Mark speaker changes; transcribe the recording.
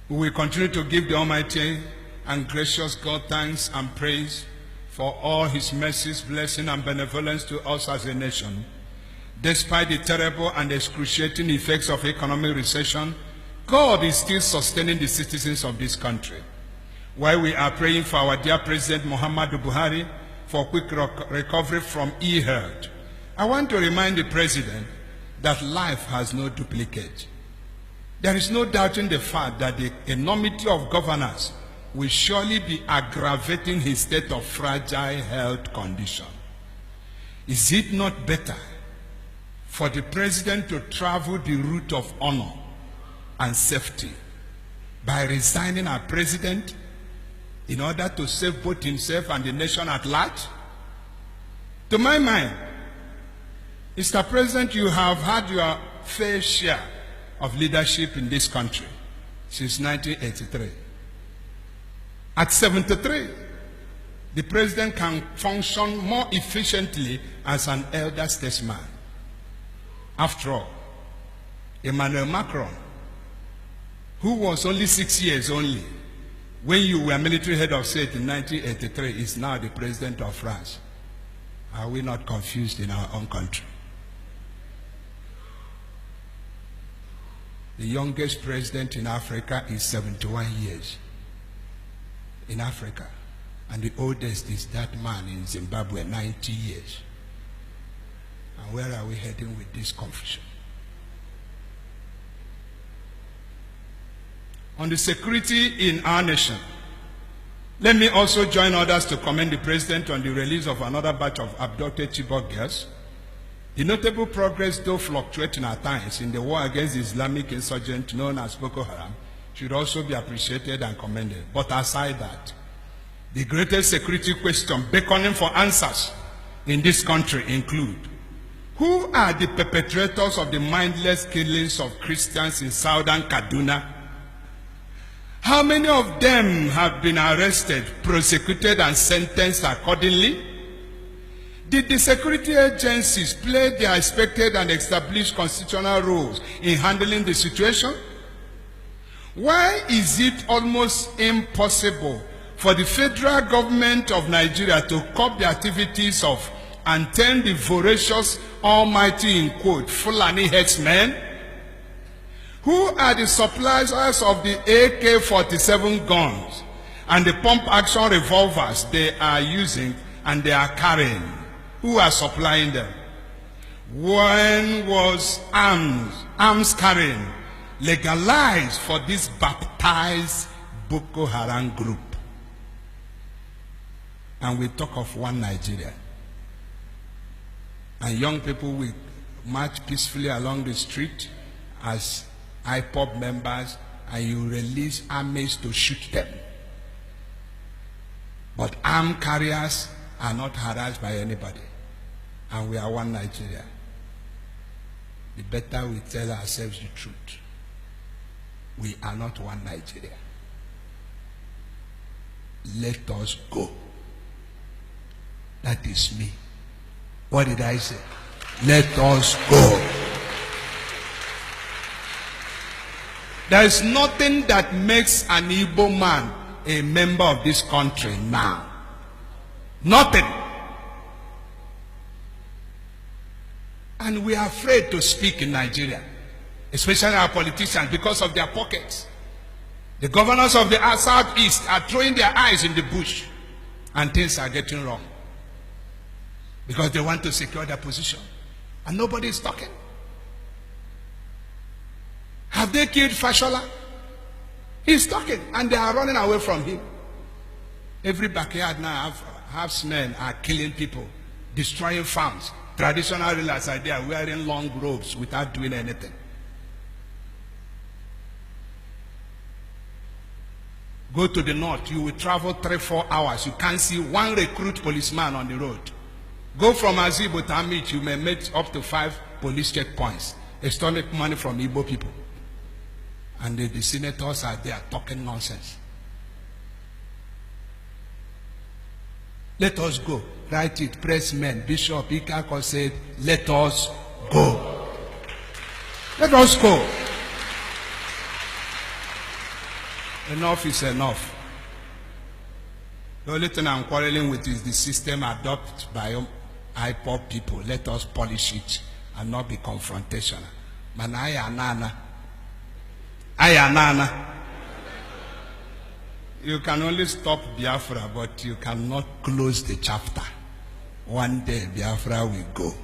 Speaker 1: We will continue to give the Almighty and gracious God thanks and praise for all his mercies, blessing, and benevolence to us as a nation. Despite the terrible and excruciating effects of economic recession, God is still sustaining the citizens of this country. While we are praying for our dear President Muhammadu Buhari for quick recovery from ill-health, I want to remind the President that life has no duplicate. There is no doubting the fact that the enormity of governance will surely be aggravating his state of fragile health condition. Is it not better for the President to travel the route of honor and safety by resigning as President in order to save both himself and the nation at large? To my mind, Mr. President, you have had your fair share of leadership in this country since 1983. At 73, the President can function more efficiently as an elder statesman. After all, Emmanuel Macron, who was only 6 years only when you were military head of state in 1983, is now the President of France. Are we not confused in our own country? The youngest president in Africa is 71 years in Africa, and the oldest is that man in Zimbabwe, 90 years. And where are we heading with this confusion? On the security in our nation, let me also join others to commend the President on the release of another batch of abducted Chibok girls. The notable progress, though fluctuating at times, in the war against the Islamic insurgent known as Boko Haram should also be appreciated and commended. But aside that, the greatest security question beckoning for answers in this country include: who are the perpetrators of the mindless killings of Christians in southern Kaduna? How many of them have been arrested, prosecuted, and sentenced accordingly? Did the security agencies play their expected and established constitutional roles in handling the situation? Why is it almost impossible for the federal government of Nigeria to curb the activities of and tame the voracious, almighty, in quote, Fulani headsmen? Who are the suppliers of the AK-47 guns and the pump-action revolvers they are using and they are carrying? Who are supplying them? When was arms carrying legalized for this baptized Boko Haram group? And we talk of one Nigeria. And young people will march peacefully along the street as IPOB members, and you release armies to shoot them. But armed carriers are not harassed by anybody. And we are one Nigeria. The better we tell ourselves the truth. We are not one Nigeria. Let us go. That is me. What did I say? Let us go. There is nothing that makes an Igbo man a member of this country now. Nothing. And we are afraid to speak in Nigeria, especially our politicians, because of their pockets. The governors of the Southeast are throwing their eyes in the bush, and things are getting wrong because they want to secure their position, and nobody is talking. Have they killed Fashola? He's talking, and they are running away from him. Every backyard now men are killing people, destroying farms. Traditional rulers are there wearing long robes without doing anything. Go to the north, you will travel 3-4 hours. You can't see one recruit policeman on the road. Go from Azibo to Amit, you may meet up to 5 police checkpoints, extorting money from Igbo people. And the senators are there talking nonsense. Let us go. Write it. Pressmen, Bishop Ikako said, let us go. Let us go. Enough is enough. The only thing I'm quarreling with is the system adopted by IPOB people. Let us polish it and not be confrontational. Man, Ayanana. You can only stop Biafra, but you cannot close the chapter. One day Biafra will go.